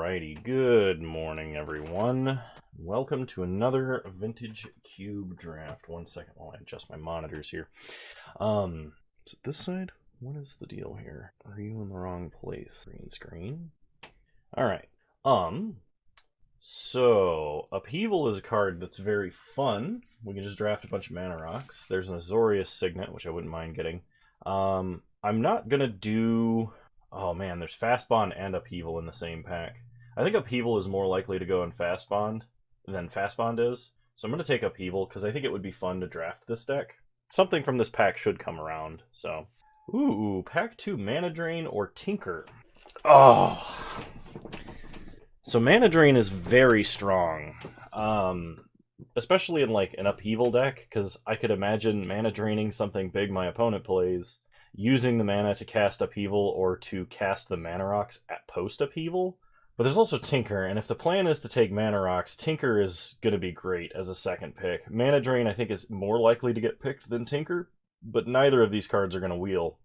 Alrighty, good morning everyone. Welcome to another Vintage Cube draft. One second while I adjust my monitors here. Is it this side? What is the deal here? Are you in the wrong place? Green screen. Alright. So Upheaval is a card that's very fun. We can just draft a bunch of mana rocks. There's an Azorius Signet, which I wouldn't mind getting. I'm not gonna do... Oh man, there's Fast Bond and Upheaval in the same pack. I think Upheaval is more likely to go in Fast Bond than Fast Bond is. So I'm going to take Upheaval because I think it would be fun to draft this deck. Something from this pack should come around, so... Ooh, pack 2 Mana Drain or Tinker. Oh! So Mana Drain is very strong. Especially in like an Upheaval deck, because I could imagine Mana Draining something big my opponent plays, using the mana to cast Upheaval or to cast the Mana Rocks at post-Upheaval. But there's also Tinker, and if the plan is to take Mana Rocks, Tinker is going to be great as a second pick. Mana Drain, I think, is more likely to get picked than Tinker, but neither of these cards are going to wheel.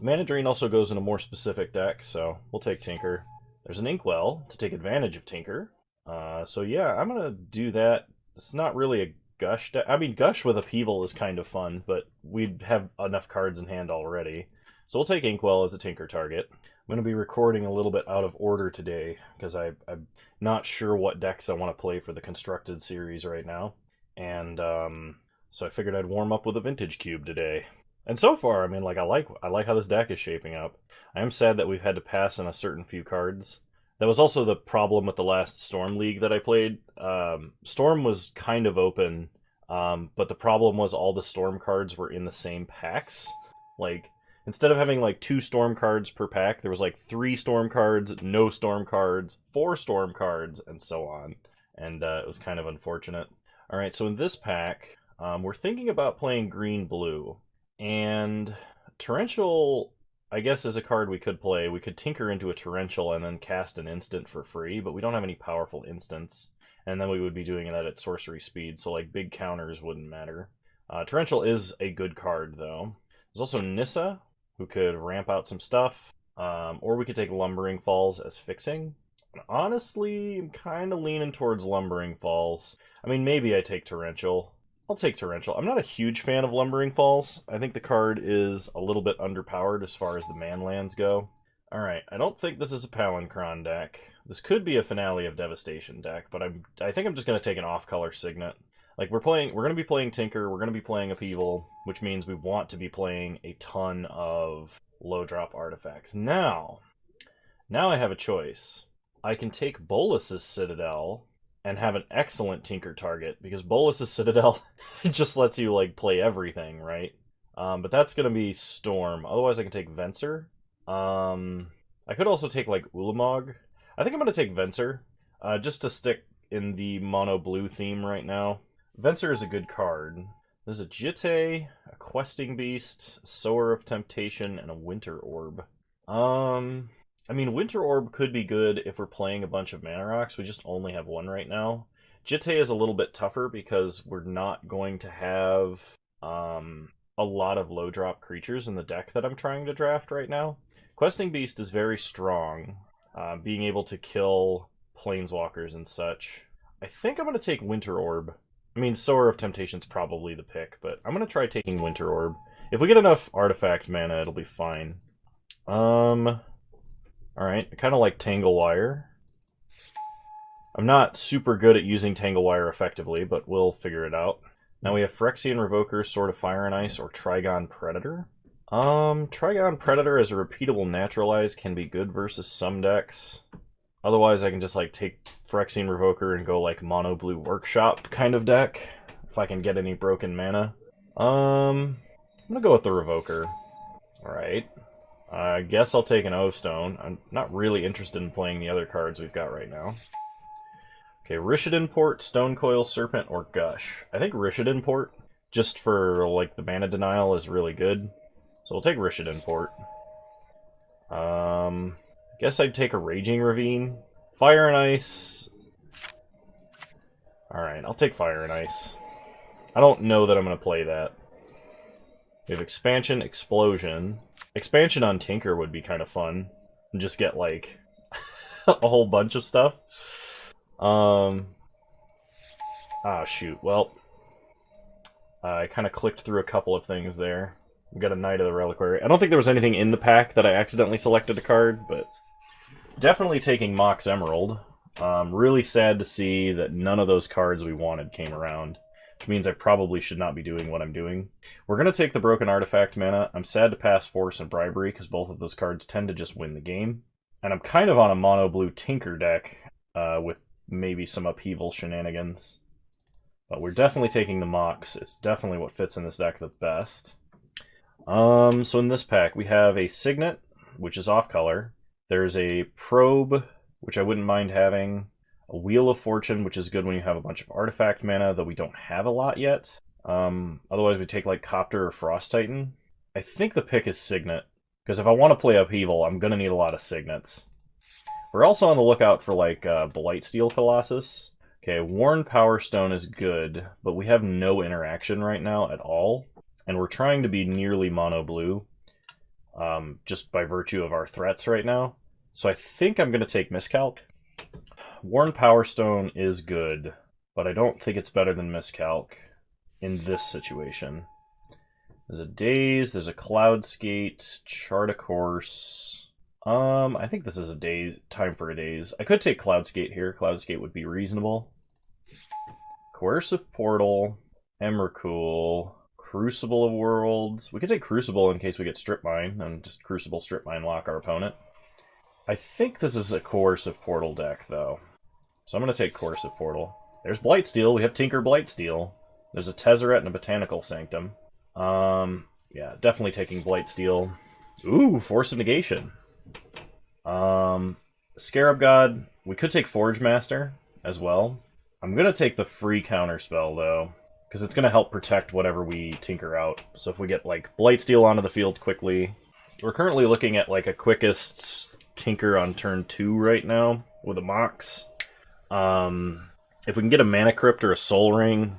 Mana Drain also goes in a more specific deck, so we'll take Tinker. There's an Inkwell to take advantage of Tinker. So yeah, I'm going to do that. It's not really a Gush deck. I mean, Gush with Upheaval is kind of fun, but we'd have enough cards in hand already. So we'll take Inkwell as a Tinker target. I'm going to be recording a little bit out of order today, because I'm not sure what decks I want to play for the Constructed series right now. And so I figured I'd warm up with a Vintage Cube today. And so far, I mean, like I like how this deck is shaping up. I am sad that we've had to pass on a certain few cards. That was also the problem with the last Storm League that I played. Storm was kind of open, but the problem was all the Storm cards were in the same packs. Like, instead of having like 2 Storm cards per pack, there was like 3 Storm cards, no Storm cards, 4 Storm cards, and so on. And it was kind of unfortunate. Alright, so in this pack, we're thinking about playing green-blue. And Torrential... I guess as a card we could play, we could Tinker into a Torrential and then cast an instant for free, but we don't have any powerful instants. And then we would be doing that at sorcery speed, so like big counters wouldn't matter. Torrential is a good card, though. There's also Nissa, who could ramp out some stuff, or we could take Lumbering Falls as fixing. And honestly, I'm kind of leaning towards Lumbering Falls. I mean, maybe I take Torrential. I'll take Torrential. I'm not a huge fan of Lumbering Falls. I think the card is a little bit underpowered as far as the man lands go. Alright, I don't think this is a Palancron deck. This could be a Finale of Devastation deck, but I think I'm just going to take an off-color Signet. Like, we're going to be playing Tinker, we're going to be playing Upheaval, which means we want to be playing a ton of low-drop artifacts. Now I have a choice. I can take Bolas's Citadel and have an excellent Tinker target, because Bolas's Citadel just lets you, like, play everything, right? But that's going to be Storm. Otherwise, I can take Venser. I could also take, like, Ulamog. I think I'm going to take Venser, just to stick in the mono-blue theme right now. Venser is a good card. There's a Jitte, a Questing Beast, a Sower of Temptation, and a Winter Orb. I mean, Winter Orb could be good if we're playing a bunch of Mana Rocks. We just only have one right now. Jitte is a little bit tougher because we're not going to have a lot of low-drop creatures in the deck that I'm trying to draft right now. Questing Beast is very strong, being able to kill Planeswalkers and such. I think I'm going to take Winter Orb. I mean, Sower of Temptation's probably the pick, but I'm going to try taking Winter Orb. If we get enough artifact mana, it'll be fine. Alright, I kind of like Tangle Wire. I'm not super good at using Tangle Wire effectively, but we'll figure it out. Now we have Phyrexian Revoker, Sword of Fire and Ice, or Trigon Predator. Trigon Predator as a repeatable naturalize can be good versus some decks. Otherwise, I can just like take Phyrexian Revoker and go like Mono Blue Workshop kind of deck, if I can get any broken mana. I'm gonna go with the Revoker. Alright. I guess I'll take an O-Stone. I'm not really interested in playing the other cards we've got right now. Okay, Rishadan Port, Stonecoil Serpent, or Gush. I think Rishadan Port, just for like the mana denial, is really good. So we'll take Rishadan Port. Guess I'd take a Raging Ravine. Fire and Ice. Alright, I'll take Fire and Ice. I don't know that I'm going to play that. We have Expansion, Explosion. Expansion on Tinker would be kind of fun. And just get, like, a whole bunch of stuff. Ah, shoot. Well, I kind of clicked through a couple of things there. We got a Knight of the Reliquary. I don't think there was anything in the pack that I accidentally selected a card, but definitely taking Mox Emerald. Really sad to see that none of those cards we wanted came around, which means I probably should not be doing what I'm doing. We're going to take the Broken Artifact mana. I'm sad to pass Force and Bribery, because both of those cards tend to just win the game. And I'm kind of on a mono-blue Tinker deck, with maybe some Upheaval shenanigans. But we're definitely taking the Mox. It's definitely what fits in this deck the best. So in this pack, we have a Signet, which is off-color. There's a Probe, which I wouldn't mind having. A Wheel of Fortune, which is good when you have a bunch of artifact mana, though we don't have a lot yet. Otherwise, we take like Copter or Frost Titan. I think the pick is Signet, because if I want to play Upheaval, I'm going to need a lot of Signets. We're also on the lookout for like Blightsteel Colossus. Okay, Worn Power Stone is good, but we have no interaction right now at all. And we're trying to be nearly mono-blue, just by virtue of our threats right now. So I think I'm going to take Miscalc. Worn Power Stone is good, but I don't think it's better than Miscalc in this situation. There's a Daze, there's a Cloudskate, Chart a Course. I think this is a Daze, time for a Daze. I could take Cloudskate here. Cloudskate would be reasonable. Coercive Portal, Emrakul, Crucible of Worlds. We could take Crucible in case we get Strip Mine, and just Crucible Strip Mine lock our opponent. I think this is a Coercive Portal deck, though. So I'm going to take Coercive Portal. There's Blightsteel. We have Tinker Blightsteel. There's a Tezzeret and a Botanical Sanctum. Yeah, definitely taking Blightsteel. Ooh, Force of Negation. Scarab God. We could take Forge Master as well. I'm going to take the free counterspell, though, because it's going to help protect whatever we tinker out. So if we get, like, Blightsteel onto the field quickly... We're currently looking at, like, a quickest tinker on turn 2 right now with a Mox. If we can get a Mana Crypt or a Soul Ring,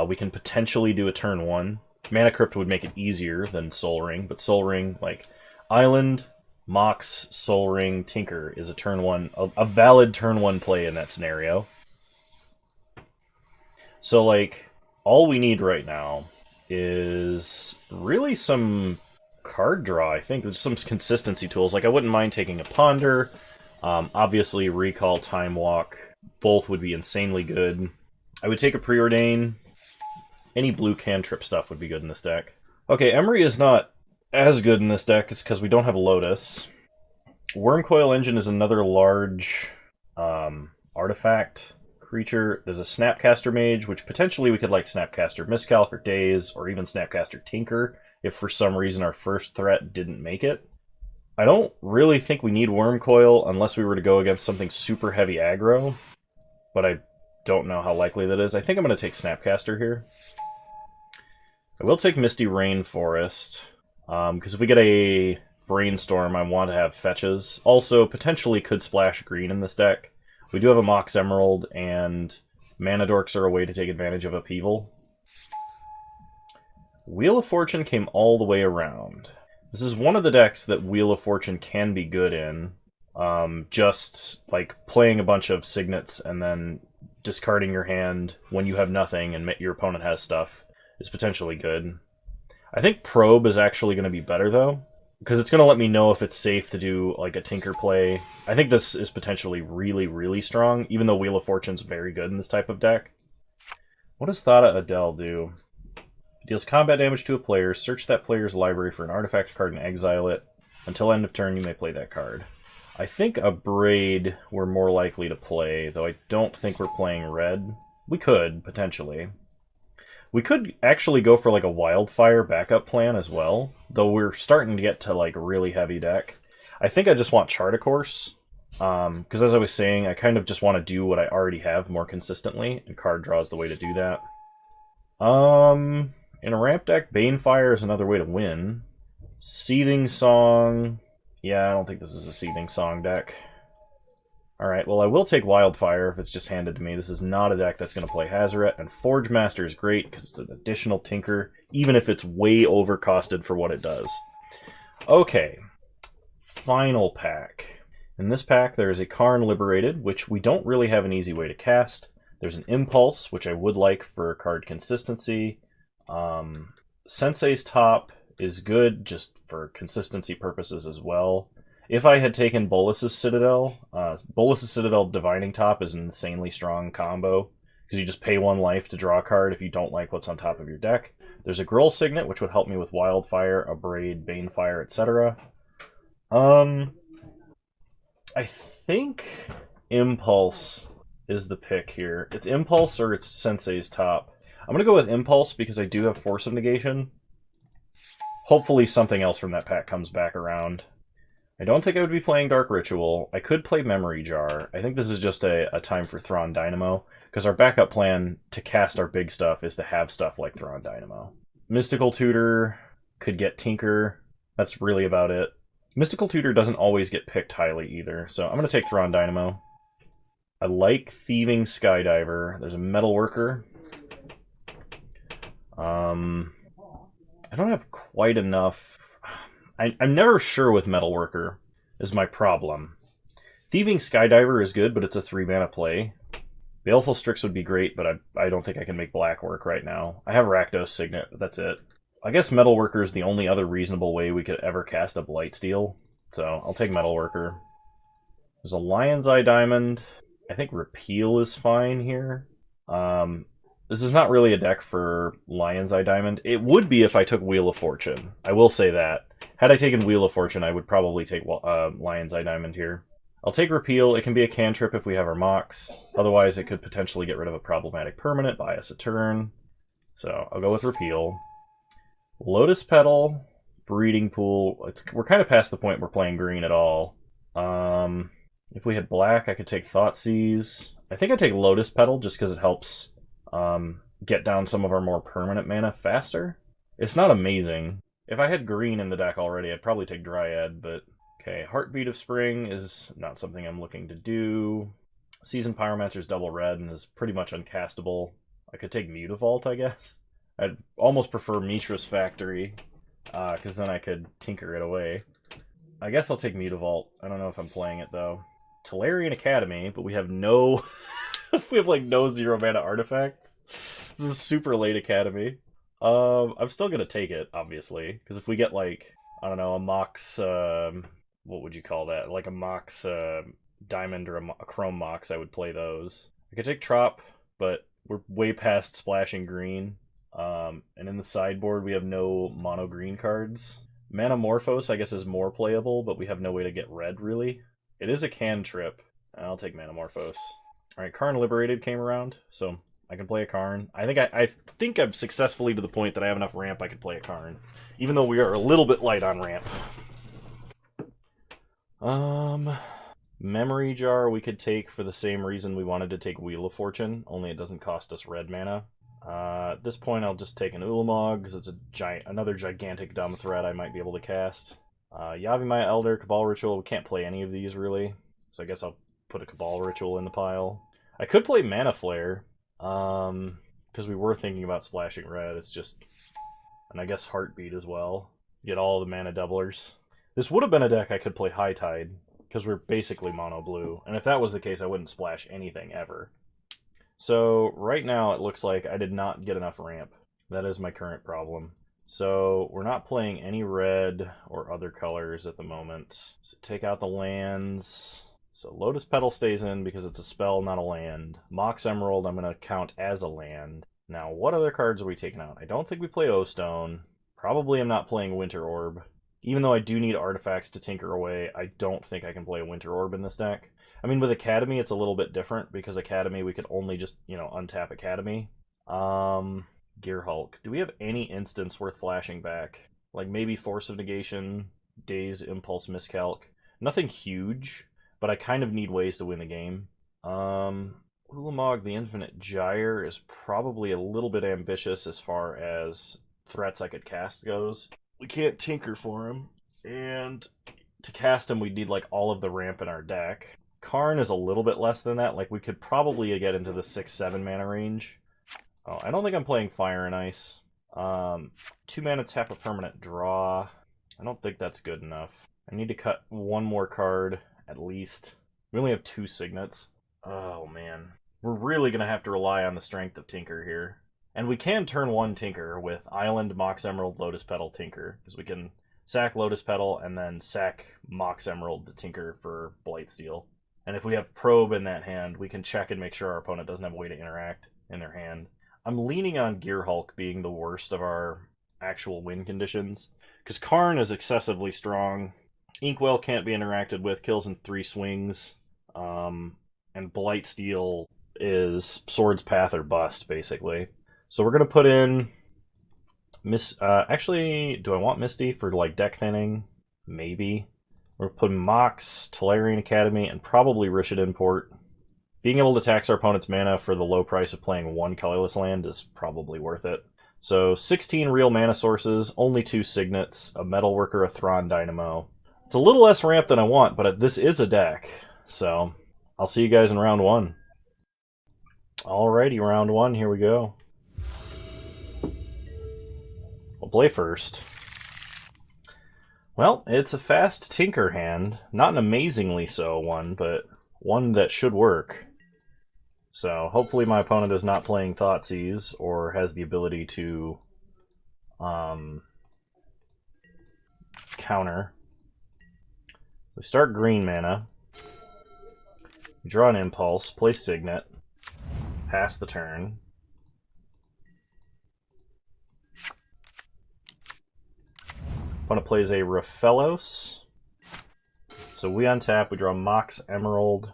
we can potentially do a turn 1. Mana Crypt would make it easier than Soul Ring, but Soul Ring, like, Island, Mox, Soul Ring, Tinker is a turn 1, a valid turn 1 play in that scenario. So, like, all we need right now is really some card draw, I think. There's some consistency tools. Like, I wouldn't mind taking a Ponder. Obviously, Recall, Time Walk, both would be insanely good. I would take a Preordain. Any blue cantrip stuff would be good in this deck. Okay, Emery is not as good in this deck. It's because we don't have Lotus. Wormcoil Engine is another large artifact creature. There's a Snapcaster Mage, which potentially we could like Snapcaster Miscalc or Daze, or even Snapcaster Tinker, if for some reason our first threat didn't make it. I don't really think we need Wormcoil unless we were to go against something super heavy aggro, but I don't know how likely that is. I think I'm going to take Snapcaster here. I will take Misty Rainforest, because if we get a Brainstorm, I want to have fetches. Also, potentially could splash green in this deck. We do have a Mox Emerald, and Mana Dorks are a way to take advantage of Upheaval. Wheel of Fortune came all the way around. This is one of the decks that Wheel of Fortune can be good in. Just, like, playing a bunch of Signets and then discarding your hand when you have nothing and your opponent has stuff is potentially good. I think Probe is actually going to be better, though, because it's going to let me know if it's safe to do, like, a Tinker play. I think this is potentially really, really strong, even though Wheel of Fortune's very good in this type of deck. What does Thada Adel do? It deals combat damage to a player. Search that player's library for an artifact card and exile it. Until end of turn, you may play that card. I think a Braid we're more likely to play, though I don't think we're playing red. We could, potentially. We could actually go for like a Wildfire backup plan as well, though we're starting to get to like a really heavy deck. I think I just want Chart a Course, because as I was saying, I kind of just want to do what I already have more consistently, and card draw is the way to do that. In a ramp deck, Banefire is another way to win. Seething Song... Yeah, I don't think this is a Seething Song deck. Alright, well I will take Wildfire if it's just handed to me. This is not a deck that's going to play Hazoret, and Forge Master is great because it's an additional Tinker, even if it's way overcosted for what it does. Okay, final pack. In this pack, there is a Karn Liberated, which we don't really have an easy way to cast. There's an Impulse, which I would like for card consistency. Sensei's Top is good just for consistency purposes as well. If I had taken Bolus's Citadel, Bolus's Citadel Divining Top is an insanely strong combo, because you just pay 1 life to draw a card if you don't like what's on top of your deck. There's a Gruul Signet, which would help me with Wildfire, Abrade, Banefire, etc. I think Impulse is the pick here. It's Impulse or it's Sensei's Top. I'm going to go with Impulse because I do have Force of Negation. Hopefully something else from that pack comes back around. I don't think I would be playing Dark Ritual. I could play Memory Jar. I think this is just a time for Thrawn Dynamo, because our backup plan to cast our big stuff is to have stuff like Thrawn Dynamo. Mystical Tutor could get Tinker. That's really about it. Mystical Tutor doesn't always get picked highly either, so I'm going to take Thrawn Dynamo. I like Thieving Skydiver. There's a Metalworker. I don't have quite enough. I'm never sure with Metalworker, is my problem. Thieving Skydiver is good, but it's a 3-mana play. Baleful Strix would be great, but I don't think I can make black work right now. I have Rakdos Signet, but that's it. I guess Metalworker is the only other reasonable way we could ever cast a Blightsteel, so I'll take Metalworker. There's a Lion's Eye Diamond. I think Repeal is fine here. This is not really a deck for Lion's Eye Diamond. It would be if I took Wheel of Fortune. I will say that. Had I taken Wheel of Fortune, I would probably take Lion's Eye Diamond here. I'll take Repeal. It can be a cantrip if we have our Mox. Otherwise, it could potentially get rid of a problematic permanent, buy us a turn. So I'll go with Repeal. Lotus Petal, Breeding Pool. We're kind of past the point we're playing green at all. If we had black, I could take Thoughtseize. I think I'd take Lotus Petal just because it helps get down some of our more permanent mana faster. It's not amazing. If I had green in the deck already, I'd probably take Dryad, but... Okay, Heartbeat of Spring is not something I'm looking to do. Seasoned Pyromancer's double red and is pretty much uncastable. I could take Mutavault, I guess. I'd almost prefer Mishra's Factory, because then I could tinker it away. I guess I'll take Mutavault. I don't know if I'm playing it, though. Tolarian Academy, but we have no... we have, like, no 0-mana artifacts. This is a super late Academy. I'm still gonna take it, obviously, because if we get, like, I don't know, a Mox... what would you call that? Like a Mox Diamond or a Chrome Mox, I would play those. I could take Trop, but we're way past splashing green. And in the sideboard, we have no mono green cards. Manamorphose, I guess, is more playable, but we have no way to get red, really. It is a cantrip. I'll take Manamorphose. Alright, Karn Liberated came around, so I can play a Karn. I think I'm successfully to the point that I have enough ramp I can play a Karn, even though we are a little bit light on ramp. Memory Jar we could take for the same reason we wanted to take Wheel of Fortune, only it doesn't cost us red mana. At this point I'll just take an Ulamog, because it's another gigantic dumb threat I might be able to cast. Yavimaya Elder, Cabal Ritual, we can't play any of these really, so I guess I'll put a Cabal Ritual in the pile. I could play Mana Flare, because we were thinking about splashing red, it's just... And I guess Heartbeat as well, get all the mana doublers. This would have been a deck I could play High Tide, because we're basically mono blue, and if that was the case, I wouldn't splash anything ever. So, right now, it looks like I did not get enough ramp. That is my current problem. So, we're not playing any red or other colors at the moment. So, take out the lands. So, Lotus Petal stays in because it's a spell, not a land. Mox Emerald, I'm going to count as a land. Now, what other cards are we taking out? I don't think we play O-Stone. Probably I'm not playing Winter Orb. Even though I do need artifacts to tinker away, I don't think I can play a Winter Orb in this deck. I mean, with Academy, it's a little bit different, because Academy, we could only just, untap Academy. Gear Hulk. Do we have any instance worth flashing back? Like, maybe Force of Negation, Daze, Impulse, Miscalc. Nothing huge, but I kind of need ways to win the game. Ulamog, the Infinite Gyre, is probably a little bit ambitious as far as threats I could cast goes. We can't tinker for him, and to cast him we'd need like all of the ramp in our deck. Karn is a little bit less than that, like we could probably get into the 6-7 mana range. Oh, I don't think I'm playing Fire and Ice. 2 mana tap a permanent draw. I don't think that's good enough. I need to cut one more card at least. We only have 2 signets. Oh, man. We're really going to have to rely on the strength of Tinker here. And we can turn 1 Tinker with Island, Mox Emerald, Lotus Petal, Tinker. Because we can sack Lotus Petal and then sack Mox Emerald to Tinker for Blightsteel. And if we have Probe in that hand, we can check and make sure our opponent doesn't have a way to interact in their hand. I'm leaning on Gear Hulk being the worst of our actual win conditions. Because Karn is excessively strong. Inkwell can't be interacted with, kills in 3 swings. And Blightsteel is Sword's Path or bust, basically. So we're going to put in... actually, do I want Misty for like deck thinning? Maybe. We're putting Mox, Tolarian Academy, and probably Rishid Import. Being able to tax our opponent's mana for the low price of playing 1 colorless land is probably worth it. So 16 real mana sources, only 2 signets, a Metalworker, a Thrawn Dynamo. It's a little less ramp than I want, but this is a deck. So I'll see you guys in round 1. Alrighty, round 1, here we go. We'll play first. Well, it's a fast Tinker hand. Not an amazingly so one, but one that should work. So hopefully my opponent is not playing Thoughtseize or has the ability to counter. We start green mana. We draw an Impulse, play Signet, pass the turn. Opponent plays a Raphellos. So we untap, we draw Mox Emerald,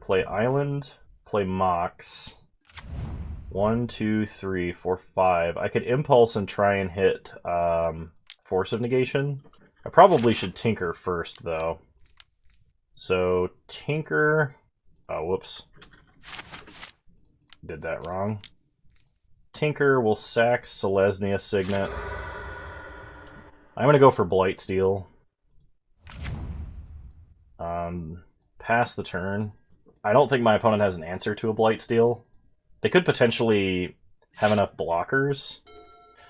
play Island, play Mox. 1, 2, 3, 4, 5. I could Impulse and try and hit Force of Negation. I probably should Tinker first, though. So Tinker... Oh, whoops. Did that wrong. Tinker will sack Selesnya Signet. I'm going to go for Blightsteel. Pass the turn. I don't think my opponent has an answer to a Blightsteel. They could potentially have enough blockers.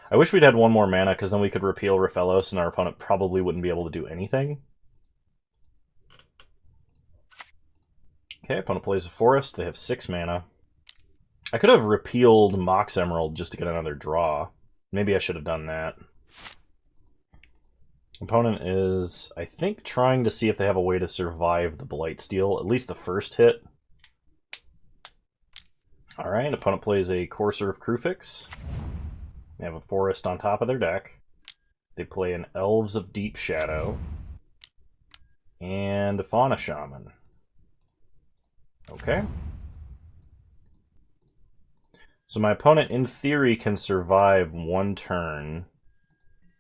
I wish we'd had 1 more mana, because then we could repeal Raphellos, and our opponent probably wouldn't be able to do anything. Okay, opponent plays a Forest. They have 6 mana. I could have repealed Mox Emerald just to get another draw. Maybe I should have done that. Opponent is, I think, trying to see if they have a way to survive the Blightsteel, at least the first hit. Alright, opponent plays a Courser of Kruphix. They have a Forest on top of their deck. They play an Elves of Deep Shadow. And a Fauna Shaman. Okay. So my opponent, in theory, can survive 1 turn.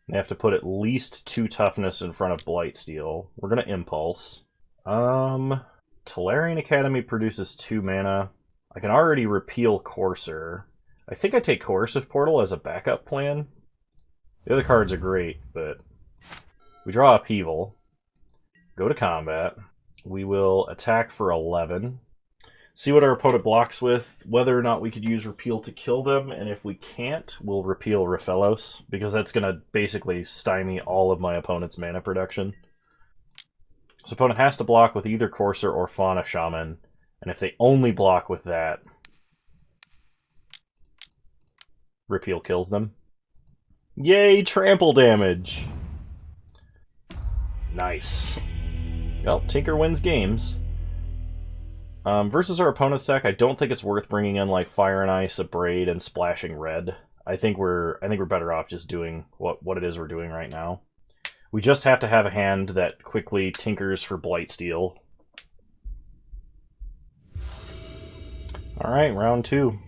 They have to put at least 2 toughness in front of Blightsteel. We're going to Impulse. Tolarian Academy produces 2 mana. I can already repeal Courser. I think I take Coercive Portal as a backup plan. The other cards are great, but... We draw Upheaval. Go to combat. We will attack for 11. See what our opponent blocks with, whether or not we could use Repeal to kill them, and if we can't, we'll repeal Raphellos, because that's going to basically stymie all of my opponent's mana production. So opponent has to block with either Courser or Fauna Shaman, and if they only block with that, Repeal kills them. Yay, trample damage! Nice. Well, Tinker wins games. Versus our opponent's deck, I don't think it's worth bringing in like Fire and Ice, Abrade, and splashing red. I think we're better off just doing what it is we're doing right now. We just have to have a hand that quickly tinkers for Blightsteel. All right, round 2.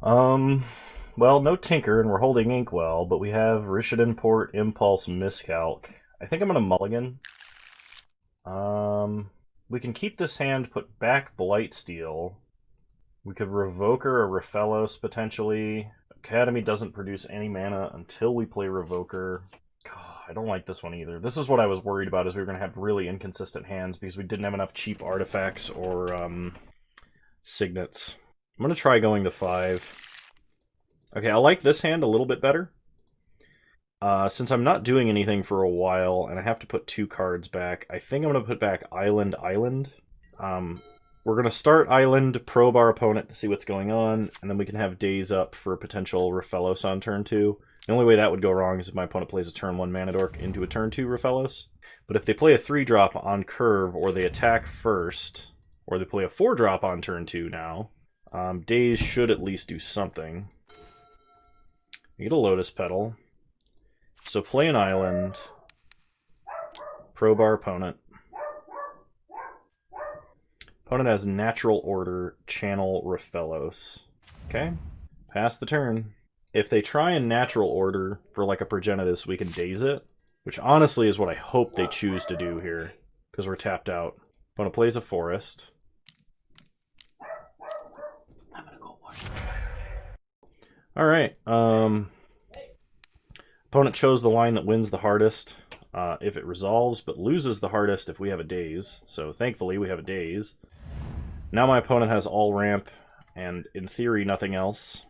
Well, no Tinker, and we're holding Inkwell, but we have Rishid Import, Impulse, Miscalc. I think I'm going to mulligan. We can keep this hand, put back Blightsteel. We could Revoker a Raphellos, potentially. Academy doesn't produce any mana until we play Revoker. God, I don't like this one either. This is what I was worried about, is we were going to have really inconsistent hands because we didn't have enough cheap artifacts or signets. I'm going to try going to 5. Okay, I like this hand a little bit better. Since I'm not doing anything for a while, and I have to put 2 cards back, I think I'm going to put back Island, Island. We're going to start Island, probe our opponent to see what's going on, and then we can have Daze up for potential Rafellos on turn 2. The only way that would go wrong is if my opponent plays a turn 1 Mana Dork into a turn 2 Rafellos. But if they play a 3-drop on curve, or they attack first, or they play a 4-drop on turn 2 now, Daze should at least do something. You get a Lotus Petal. So play an Island, probe our opponent. Opponent has Natural Order, channel Rafellos. Okay, pass the turn. If they try and Natural Order for like a Progenitus, we can Daze it, which honestly is what I hope they choose to do here, because we're tapped out. Opponent plays a Forest. I'm gonna go watch. Alright, opponent chose the line that wins the hardest if it resolves, but loses the hardest if we have a Daze. So thankfully we have a Daze. Now my opponent has all ramp, and in theory nothing else.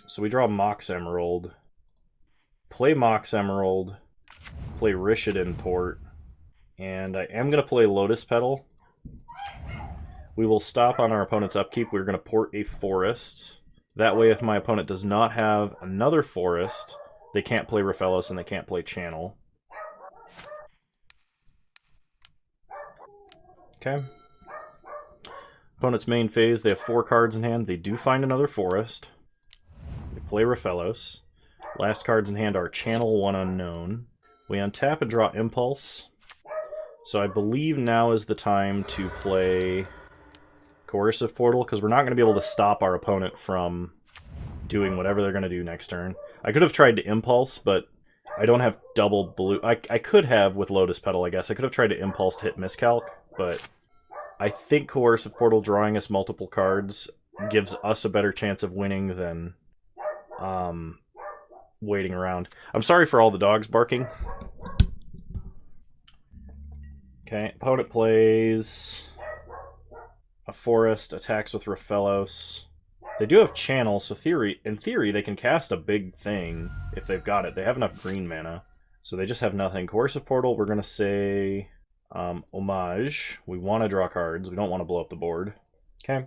So we draw Mox Emerald, play Mox Emerald, play Rishadan Port, and I am going to play Lotus Petal. We will stop on our opponent's upkeep. We're going to port a Forest. That way if my opponent does not have another Forest, they can't play Rafellos and they can't play Channel. Okay. Opponent's main phase, they have 4 cards in hand. They do find another Forest. They play Rafellos. Last cards in hand are Channel 1 Unknown. We untap and draw Impulse. So I believe now is the time to play Coercive Portal, because we're not going to be able to stop our opponent from doing whatever they're going to do next turn. I could have tried to Impulse, but I don't have double blue. I could have with Lotus Petal, I guess. I could have tried to Impulse to hit Miscalc, but I think Coercive Portal drawing us multiple cards gives us a better chance of winning than waiting around. I'm sorry for all the dogs barking. Okay, opponent plays a Forest, attacks with Rafellos. They do have Channel, so in theory they can cast a big thing if they've got it. They have enough green mana, so they just have nothing. Coercive Portal, we're going to say Homage. We want to draw cards. We don't want to blow up the board. Okay.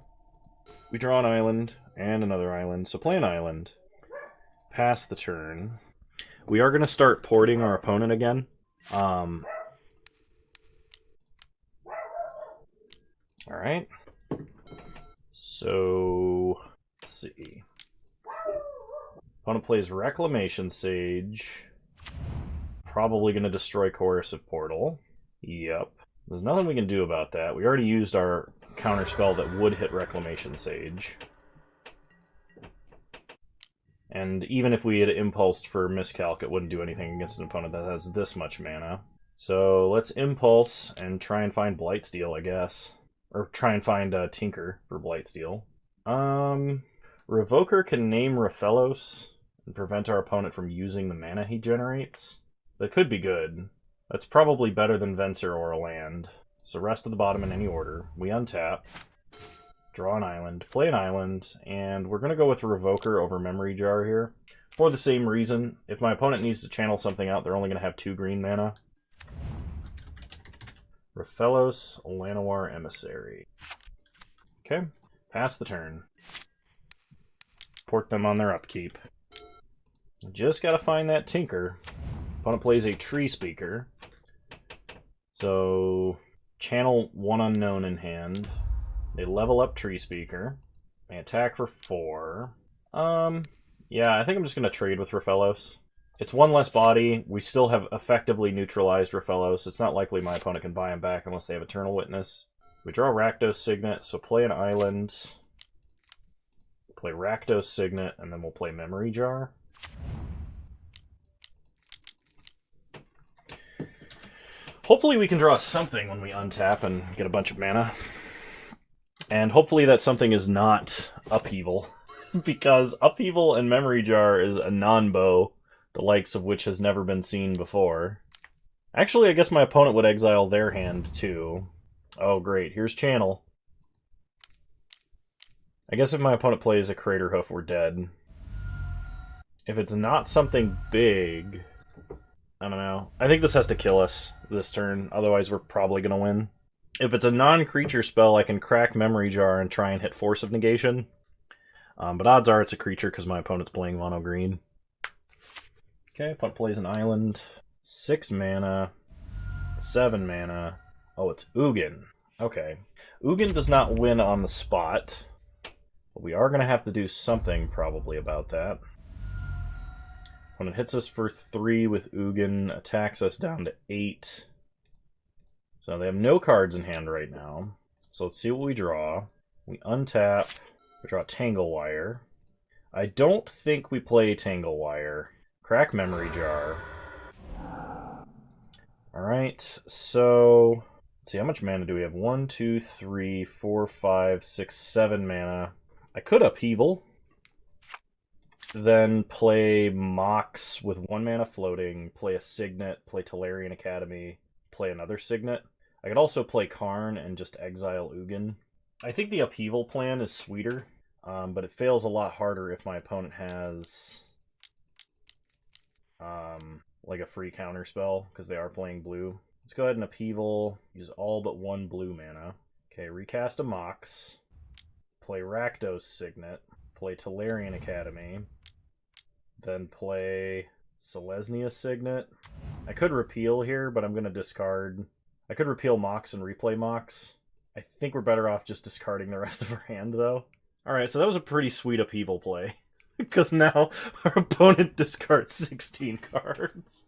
We draw an island and another island, so play an island. Pass the turn. We are going to start porting our opponent again. Alright. So, let's see. Opponent plays Reclamation Sage. Probably going to destroy Coercive Portal. Yep. There's nothing we can do about that. We already used our counterspell that would hit Reclamation Sage. And even if we had impulsed for Miscalc, it wouldn't do anything against an opponent that has this much mana. So let's Impulse and try and find Blightsteel, I guess. Or try and find Tinker for Blightsteel. Revoker can name Rafellos and prevent our opponent from using the mana he generates. That could be good. That's probably better than Venser or a land. So rest of the bottom in any order. We untap, draw an island, play an island, and we're going to go with Revoker over Memory Jar here. For the same reason, if my opponent needs to channel something out, they're only going to have 2 green mana. Rafellos, Llanowar Emissary. Okay, pass the turn. Port them on their upkeep. Just gotta find that Tinker. Opponent plays a Tree Speaker. So, channel 1 Unknown in hand. They level up Tree Speaker. They attack for 4. Yeah, I think I'm just gonna trade with Rafellos. It's 1 less body. We still have effectively neutralized Rafellos. It's not likely my opponent can buy him back unless they have Eternal Witness. We draw Rakdos Signet, so play an island. Play Rakdos Signet, and then we'll play Memory Jar. Hopefully we can draw something when we untap and get a bunch of mana. And hopefully that something is not Upheaval. Because Upheaval and Memory Jar is a non-bow, the likes of which has never been seen before. Actually, I guess my opponent would exile their hand, too. Oh, great. Here's Channel. I guess if my opponent plays a Crater Hoof, we're dead. If it's not something big, I don't know. I think this has to kill us this turn, otherwise we're probably going to win. If it's a non-creature spell, I can crack Memory Jar and try and hit Force of Negation. But odds are it's a creature because my opponent's playing mono green. Okay, opponent plays an island. 6 mana. 7 mana. Oh, it's Ugin. Okay. Ugin does not win on the spot. But we are going to have to do something probably about that. When it hits us for 3 with Ugin, attacks us down to 8. So they have no cards in hand right now. So let's see what we draw. We untap. We draw Tangle Wire. I don't think we play Tangle Wire. Crack Memory Jar. Alright, so let's see, how much mana do we have? 1, 2, 3, 4, 5, 6, 7 mana. I could Upheaval. Then play Mox with 1 mana floating, play a Signet, play Tolarian Academy, play another Signet. I could also play Karn and just exile Ugin. I think the Upheaval plan is sweeter, but it fails a lot harder if my opponent has like a free counter spell, because they are playing blue. Let's go ahead and Upheaval, use all but 1 blue mana. Okay, recast a Mox, play Rakdos Signet, play Tolarian Academy, then play Selesnya Signet. I could repeal here, but I'm going to discard. I could repeal Mox and replay Mox. I think we're better off just discarding the rest of our hand, though. Alright, so that was a pretty sweet Upheaval play. Because now our opponent discards 16 cards.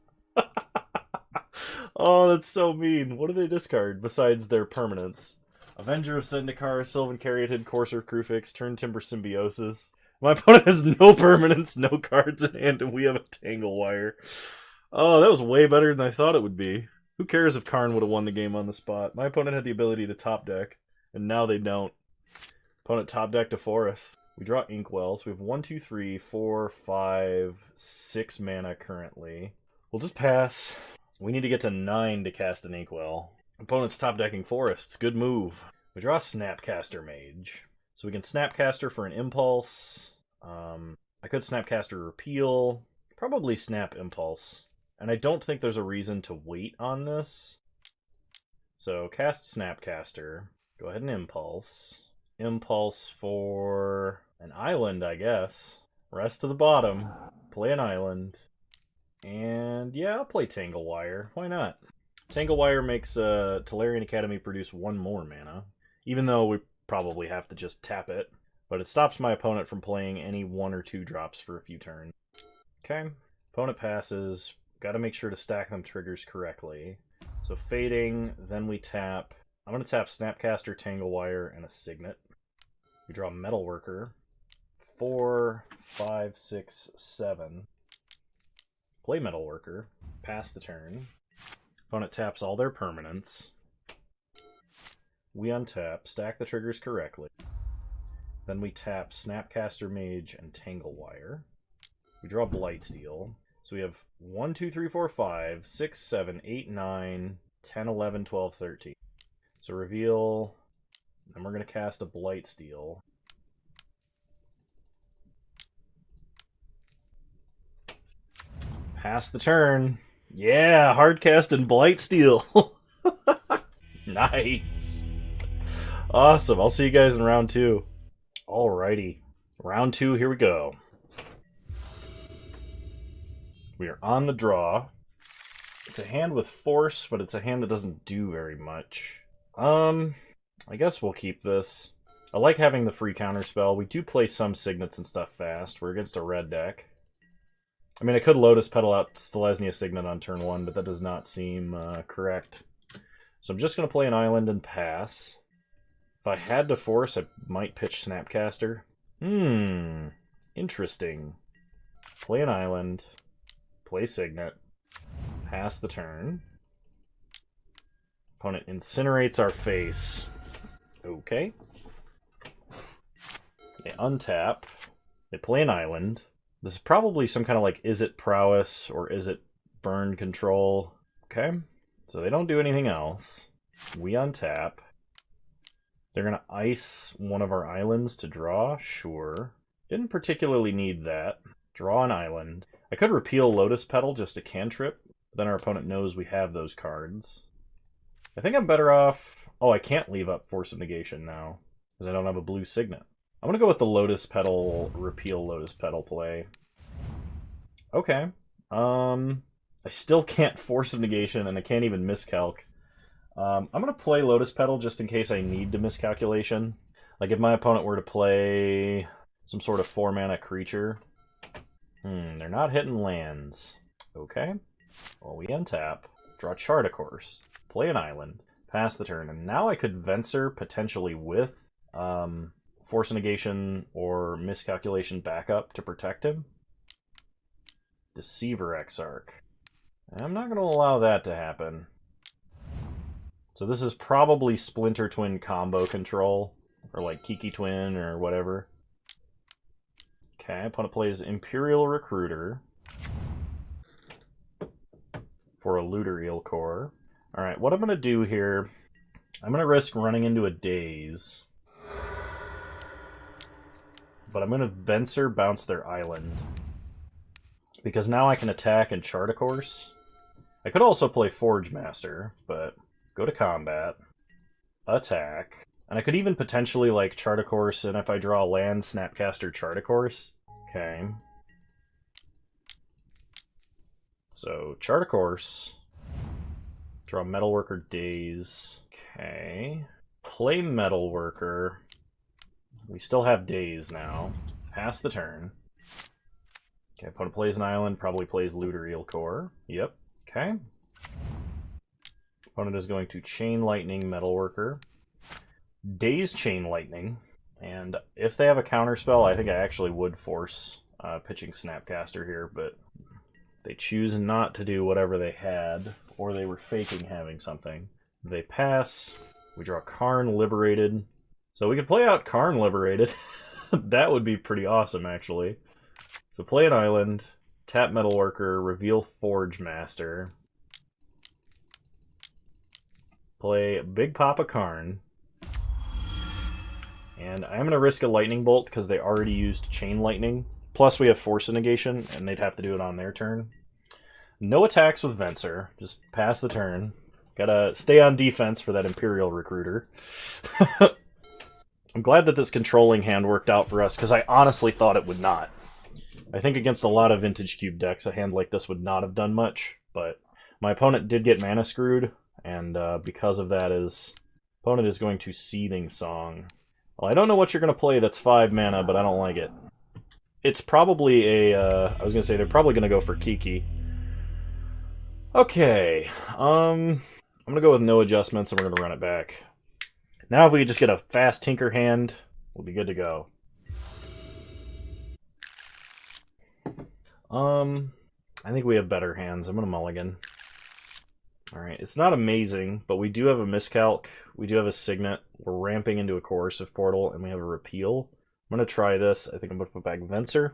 Oh, that's so mean. What do they discard besides their permanents? Avenger of Zendikar, Sylvan Caryatid, Courser Crufix, Turn Timber Symbiosis. My opponent has no permanents, no cards in hand, and we have a Tangle Wire. Oh, that was way better than I thought it would be. Who cares if Karn would have won the game on the spot? My opponent had the ability to top deck, and now they don't. Opponent top decked a Forest. We draw Inkwell, so we have 1, 2, 3, 4, 5, 6 mana currently. We'll just pass. We need to get to 9 to cast an Inkwell. Opponent's top decking Forests. Good move. We draw Snapcaster Mage. So we can Snapcaster for an Impulse. I could Snapcaster Repeal. Probably Snap Impulse. And I don't think there's a reason to wait on this. So cast Snapcaster. Go ahead and Impulse. Impulse for an island, I guess. Rest to the bottom. Play an island. And yeah, I'll play Tangle Wire. Why not? Tangle Wire makes Tolarian Academy produce 1 more mana. Even though we probably have to just tap it. But it stops my opponent from playing any 1 or 2 drops for a few turns. Okay. Opponent passes. Gotta make sure to stack them triggers correctly. So fading, then we tap. I'm gonna tap Snapcaster, Tangle Wire, and a Signet. We draw Metalworker. 4, 5, 6, 7. Play Metalworker. Pass the turn. Opponent taps all their permanents. We untap, stack the triggers correctly. Then we tap Snapcaster Mage and Tangle Wire. We draw Blightsteel. So we have 1, 2, 3, 4, 5, 6, 7, 8, 9, 10, 11, 12, 13. So reveal, then we're going to cast a Blightsteel. Pass the turn. Yeah, hardcast and Blightsteel. Nice. Awesome. I'll see you guys in round 2. Alrighty. Round 2, here we go. We are on the draw. It's a hand with force, but it's a hand that doesn't do very much. I guess we'll keep this. I like having the free counter spell. We do play some Signets and stuff fast. We're against a red deck. I mean, I could Lotus Petal out Selesnya Signet on turn 1, but that does not seem correct. So I'm just going to play an island and pass. If I had to force, I might pitch Snapcaster. Interesting. Play an island. Play Signet. Pass the turn. Opponent incinerates our face. Okay. They untap. They play an island. This is probably some kind of like, is it prowess or is it burn control? Okay. So they don't do anything else. We untap. They're going to ice one of our islands to draw. Sure. Didn't particularly need that. Draw an island. I could repeal Lotus Petal just a cantrip. Then our opponent knows we have those cards. I think I'm better off... Oh, I can't leave up Force of Negation now, because I don't have a blue Signet. I'm going to go with the Lotus Petal, repeal Lotus Petal play. Okay. I still can't Force of Negation, and I can't even miscalc. I'm going to play Lotus Petal just in case I need to miscalculation. Like if my opponent were to play some sort of 4-mana creature. They're not hitting lands. Okay. Well, we untap, draw Chart, of course, play an island, pass the turn, and now I could Venser potentially with Force of Negation or Miscalculation backup to protect him. Deceiver Exarch. I'm not going to allow that to happen. So this is probably Splinter Twin combo control, or like Kiki Twin or whatever. Okay, opponent plays Imperial Recruiter for a Looter Eel Core. Alright, what I'm going to do here, I'm going to risk running into a Daze. But I'm going to Venser bounce their island. Because now I can attack and chart a course. I could also play Forge Master, but go to combat, attack, and I could even potentially like chart a course, and if I draw a land, Snapcaster chart a course. Okay. So chart a course, draw Metalworker Daze. Okay. Play Metalworker. We still have Daze now. Pass the turn. Okay, opponent plays an island, probably plays Looter Eel Core. Yep. Okay. Opponent is going to Chain Lightning Metalworker. Daze Chain Lightning. And if they have a counterspell, I think I actually would force pitching Snapcaster here, but they choose not to do whatever they had, or they were faking having something. They pass. We draw Karn Liberated. So we could play out Karn Liberated. That would be pretty awesome, actually. So play an island, tap Metalworker, reveal Forge Master, play Big Papa Karn, and I'm going to risk a Lightning Bolt because they already used Chain Lightning. Plus we have Force of Negation, and they'd have to do it on their turn. No attacks with Venser, just pass the turn. Gotta stay on defense for that Imperial Recruiter. I'm glad that this controlling hand worked out for us, because I honestly thought it would not. I think against a lot of Vintage Cube decks, a hand like this would not have done much, but my opponent did get mana screwed, and because of that, his opponent is going to Seething Song. Well, I don't know what you're going to play that's 5 mana, but I don't like it. It's probably a... I was going to say, they're probably going to go for Kiki. Okay, I'm going to go with no adjustments, and we're going to run it back. Now if we could just get a fast Tinker hand, we'll be good to go. I think we have better hands. I'm going to mulligan. Alright, it's not amazing, but we do have a miscalc. We do have a Signet. We're ramping into a Coercive Portal, and we have a Repeal. I'm going to try this. I think I'm going to put back Venser.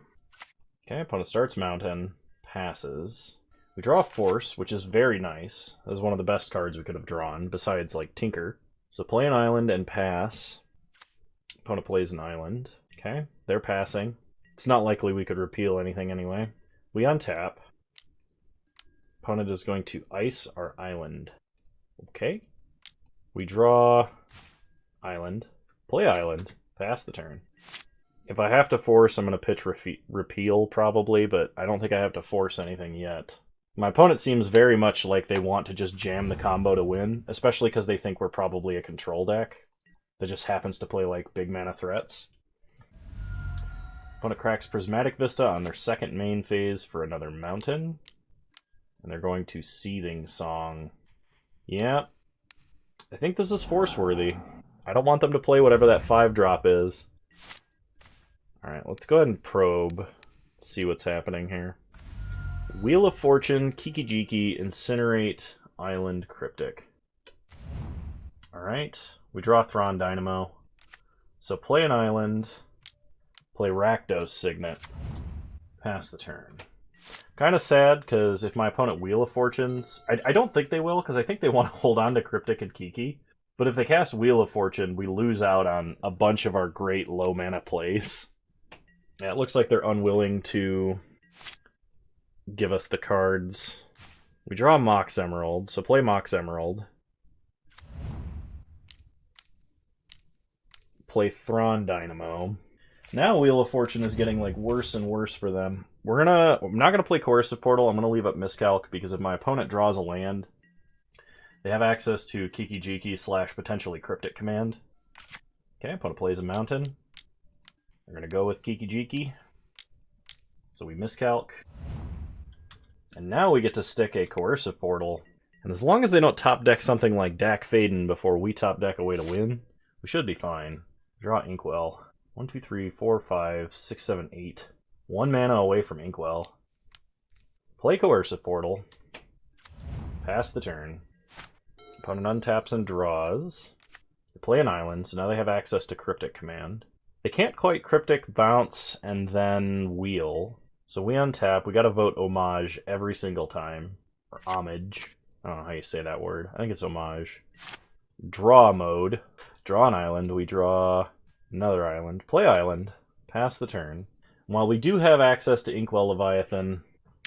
Okay, opponent starts Mountain. Passes. We draw Force, which is very nice. That was one of the best cards we could have drawn, besides, like, Tinker. So play an island and pass. Opponent plays an island. Okay, they're passing. It's not likely we could repeal anything anyway. We untap. Opponent is going to ice our island. Okay. We draw island. Play island. Pass the turn. If I have to force, I'm going to pitch repeal probably, but I don't think I have to force anything yet. My opponent seems very much like they want to just jam the combo to win, especially because they think we're probably a control deck that just happens to play like big mana threats. Opponent cracks Prismatic Vista on their second main phase for another mountain. And they're going to Seething Song. Yeah. I think this is force-worthy. I don't want them to play whatever that 5-drop is. Alright, let's go ahead and probe. See what's happening here. Wheel of Fortune, Kiki-Jiki, Incinerate, Island, Cryptic. Alright, we draw Thrawn Dynamo. So play an island. Play Rakdos Signet. Pass the turn. Kind of sad, because if my opponent Wheel of Fortunes... I don't think they will, because I think they want to hold on to Cryptic and Kiki. But if they cast Wheel of Fortune, we lose out on a bunch of our great low-mana plays. Yeah, it looks like they're unwilling to give us the cards We draw Mox Emerald, so play Mox Emerald. Play Thrawn Dynamo. Now Wheel of Fortune is getting like worse and worse for them. I'm not gonna play Coercive Portal. I'm gonna leave up Miscalc because if my opponent draws a land, they have access to Kiki Jiki / potentially Cryptic Command. Okay, opponent plays a Mountain. We're gonna go with Kiki Jiki. So we Miscalc. And now we get to stick a Coercive Portal. And as long as they don't top deck something like Dak Faden before we top deck a way to win, we should be fine. Draw Inkwell. 1, 2, 3, 4, 5, 6, 7, 8. 1 mana away from Inkwell. Play Coercive Portal. Pass the turn. Opponent untaps and draws. They play an island, so now they have access to Cryptic Command. They can't quite Cryptic, bounce, and then wheel. So we untap. We gotta vote Homage every single time. Or Homage. I don't know how you say that word. I think it's Homage. Draw mode. Draw an island. We draw another island. Play island. Pass the turn. While we do have access to Inkwell Leviathan,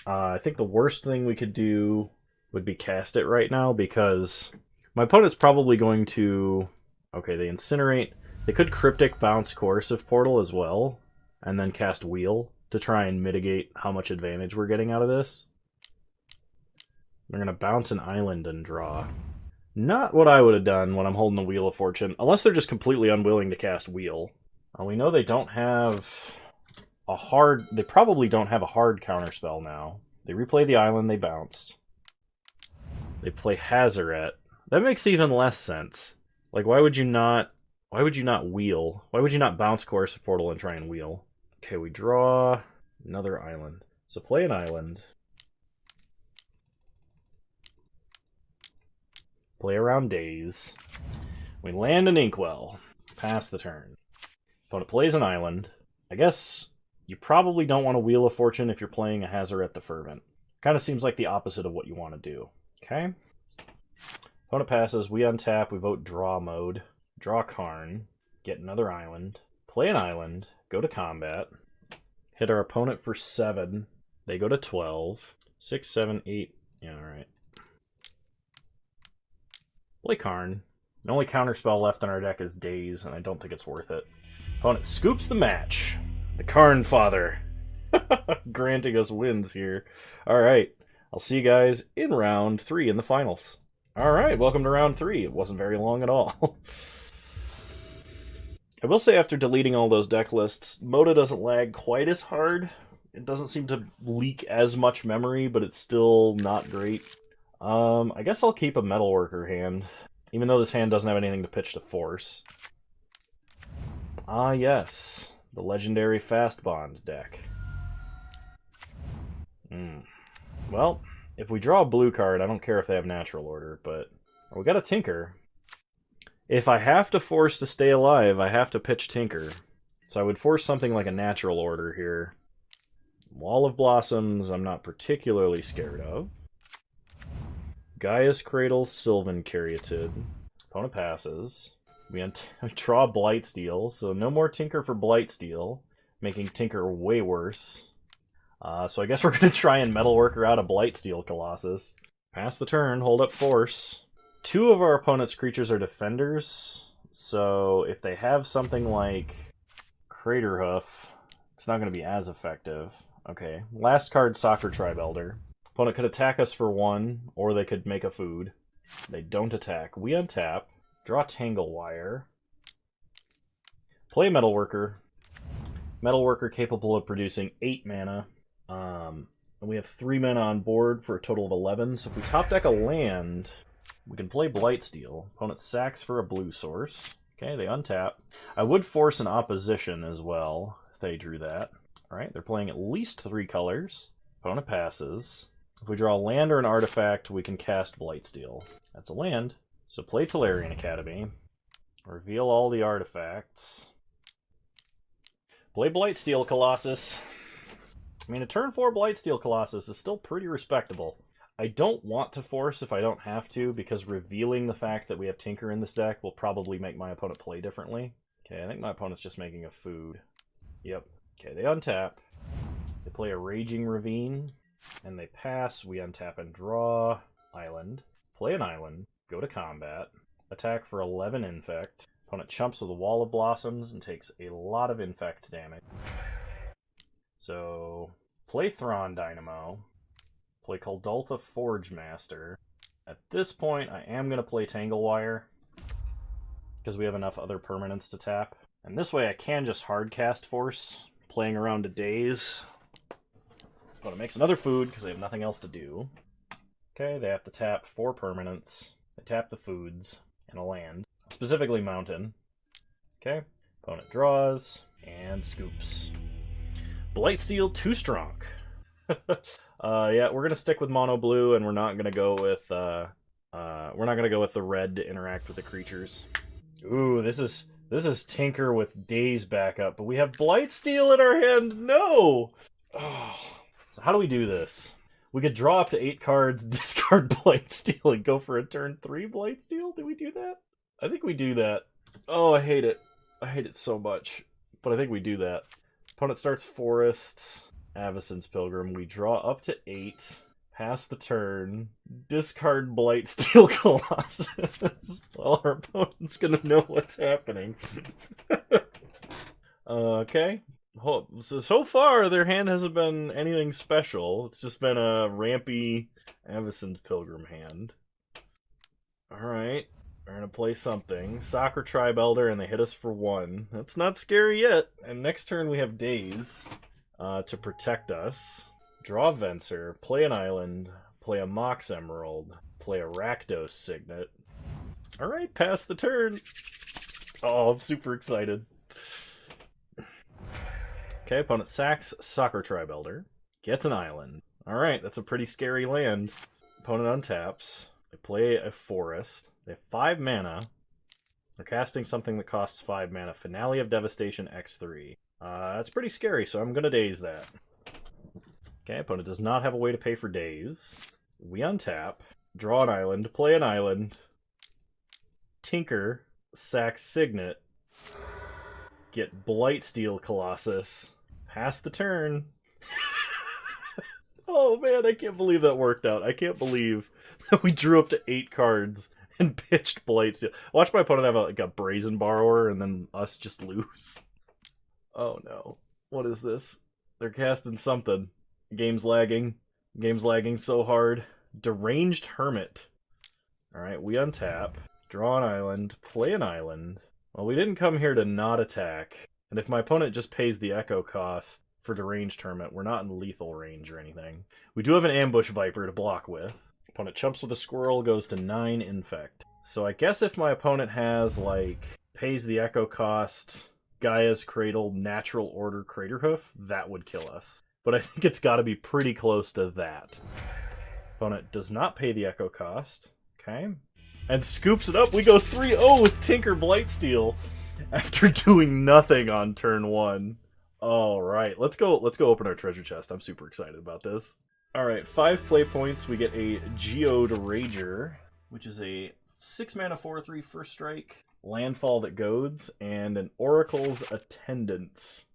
I think the worst thing we could do would be cast it right now, because my opponent's probably going to... Okay, they Incinerate. They could Cryptic, bounce Coercive Portal as well, and then cast Wheel to try and mitigate how much advantage we're getting out of this. They're going to bounce an island and draw. Not what I would have done when I'm holding the Wheel of Fortune, unless they're just completely unwilling to cast Wheel. We know they don't have a hard... They probably don't have a hard counterspell now. They replay the island they bounced. They play Hazaret. That makes even less sense. Like, why would you not wheel? Why would you not bounce Coercive Portal and try and wheel? Okay, we draw another island. So play an island. Play around Daze. We land an Inkwell. Pass the turn. Opponent plays an island. I guess you probably don't want to Wheel of Fortune if you're playing a Hazaret the Fervent. Kind of seems like the opposite of what you want to do. Okay? Opponent passes. We untap. We vote Draw mode. Draw Karn. Get another island. Play an island. Go to combat. Hit our opponent for 7. They go to 12. 6, 7, 8. Yeah, alright. Play Karn. The only counterspell left in our deck is Daze, and I don't think it's worth it. Opponent scoops the match. The Karn Father. Granting us wins here. Alright. I'll see you guys in round 3 in the finals. Alright, welcome to round 3. It wasn't very long at all. I will say, after deleting all those deck lists, Moda doesn't lag quite as hard. It doesn't seem to leak as much memory, but it's still not great. I guess I'll keep a Metalworker hand, even though this hand doesn't have anything to pitch to force. Ah, yes. The legendary Fast Bond deck. Well, if we draw a blue card, I don't care if they have Natural Order, but... we got a Tinker. If I have to force to stay alive, I have to pitch Tinker. So I would force something like a Natural Order here. Wall of Blossoms, I'm not particularly scared of. Gaia's Cradle, Sylvan Caryatid. Opponent passes. We draw Blightsteel, so no more Tinker for Blightsteel, making Tinker way worse. So I guess we're going to try and Metalworker out a Blightsteel Colossus. Pass the turn, hold up Force. 2 of our opponent's creatures are defenders, so if they have something like Craterhoof, it's not going to be as effective. Okay, last card, Soccer Tribe Elder. Opponent could attack us for 1, or they could make a food. They don't attack. We untap, draw Tangle Wire, play Metalworker. Metalworker capable of producing 8 mana. And we have 3 mana on board for a total of 11. So if we top deck a land, we can play Blightsteel. Opponent sacks for a blue source. Okay, they untap. I would force an opposition as well if they drew that. Alright, they're playing at least 3 colors. Opponent passes. If we draw a land or an artifact, we can cast Blightsteel. That's a land. So play Tolarian Academy. Reveal all the artifacts. Play Blightsteel Colossus. I mean, a turn 4 Blightsteel Colossus is still pretty respectable. I don't want to force if I don't have to, because revealing the fact that we have Tinker in this deck will probably make my opponent play differently. Okay, I think my opponent's just making a food. Yep. Okay, they untap. They play a Raging Ravine. And they pass, we untap and draw island, play an island, go to combat, attack for 11 infect. Opponent chumps with a Wall of Blossoms and takes a lot of infect damage. So, play Thrawn Dynamo, play Kuldultha Forge Master. At this point, I am going to play Tanglewire, because we have enough other permanents to tap. And this way I can just hardcast Force, playing around a Daze. But it makes another food, because they have nothing else to do. Okay, they have to tap 4 permanents. They tap the foods, and a land. Specifically Mountain. Okay, opponent draws, and scoops. Blightsteel, too strong. Yeah, we're gonna stick with mono blue, and we're not gonna go with the red to interact with the creatures. Ooh, this is Tinker with Daze backup, but we have Blightsteel in our hand. No. Oh. So how do we do this? We could draw up to 8 cards, discard Blightsteel, and go for a turn 3 Blightsteel. Did we do that? I think we do that. Oh, I hate it. I hate it so much. But I think we do that. Opponent starts Forest, Avacyn's Pilgrim. We draw up to 8, pass the turn, discard Blightsteel Colossus. Well, our opponent's gonna know what's happening. Okay. So far, their hand hasn't been anything special. It's just been a rampy Avacyn's Pilgrim hand. Alright. We're gonna play something. Soccer Tribe Elder, and they hit us for 1. That's not scary yet. And next turn we have Daze to protect us. Draw Venser, play an island, play a Mox Emerald, play a Rakdos Signet. Alright, pass the turn. Oh, I'm super excited. Okay, opponent sacks Soccer Tribe Elder, gets an island. Alright, that's a pretty scary land. Opponent untaps. They play a forest. They have 5 mana. They're casting something that costs 5 mana. Finale of Devastation X3. That's pretty scary, so I'm going to Daze that. Okay, opponent does not have a way to pay for Daze. We untap, draw an island, play an island, Tinker, sack Signet, get Blightsteel Colossus, pass the turn. Oh man, I can't believe that worked out. I can't believe that we drew up to 8 cards and pitched Blightsteel. Watch my opponent have like a Brazen Borrower and then us just lose. Oh no. What is this? They're casting something. Game's lagging. Game's lagging so hard. Deranged Hermit. Alright, we untap. Draw an island. Play an island. Well, we didn't come here to not attack. And if my opponent just pays the Echo cost for Deranged Hermit, we're not in lethal range or anything. We do have an Ambush Viper to block with. Opponent chumps with a Squirrel, goes to 9 infect. So I guess if my opponent has, like, pays the Echo cost, Gaia's Cradle, Natural Order, Craterhoof, that would kill us. But I think it's got to be pretty close to that. Opponent does not pay the Echo cost. Okay. And scoops it up. We go 3-0 with Tinker Blightsteel after doing nothing on turn 1. All right, let's go open our treasure chest. I'm super excited about this. All right, 5 play points. We get a Geode Rager, which is a 6 mana 4/3 first strike, landfall that goads, and an Oracle's Attendance.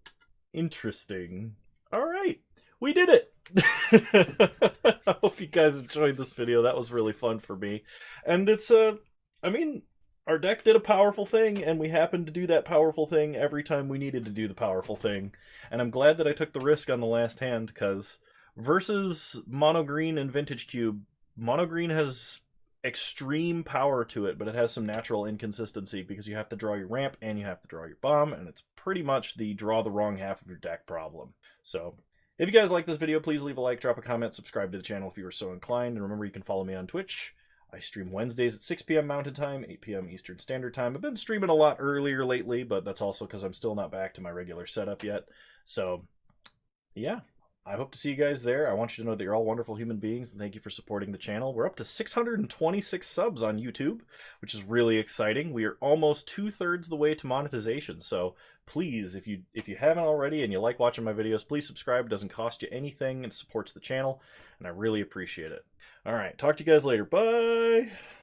Interesting. All right, we did it. I hope you guys enjoyed this video. That was really fun for me. And it's, I mean, our deck did a powerful thing, and we happened to do that powerful thing every time we needed to do the powerful thing. And I'm glad that I took the risk on the last hand, because versus Mono Green and Vintage Cube, Mono Green has extreme power to it, but it has some natural inconsistency because you have to draw your ramp and you have to draw your bomb, and it's pretty much the draw the wrong half of your deck problem. So, if you guys like this video, please leave a like, drop a comment, subscribe to the channel if you are so inclined, and remember you can follow me on Twitch. I stream Wednesdays at 6 p.m. Mountain Time, 8 p.m. Eastern Standard Time. I've been streaming a lot earlier lately, but that's also because I'm still not back to my regular setup yet. So, yeah. I hope to see you guys there. I want you to know that you're all wonderful human beings, and thank you for supporting the channel. We're up to 626 subs on YouTube, which is really exciting. We are almost 2/3 the way to monetization, so please, if you haven't already and you like watching my videos, please subscribe. It doesn't cost you anything and supports the channel, and I really appreciate it. All right, talk to you guys later. Bye!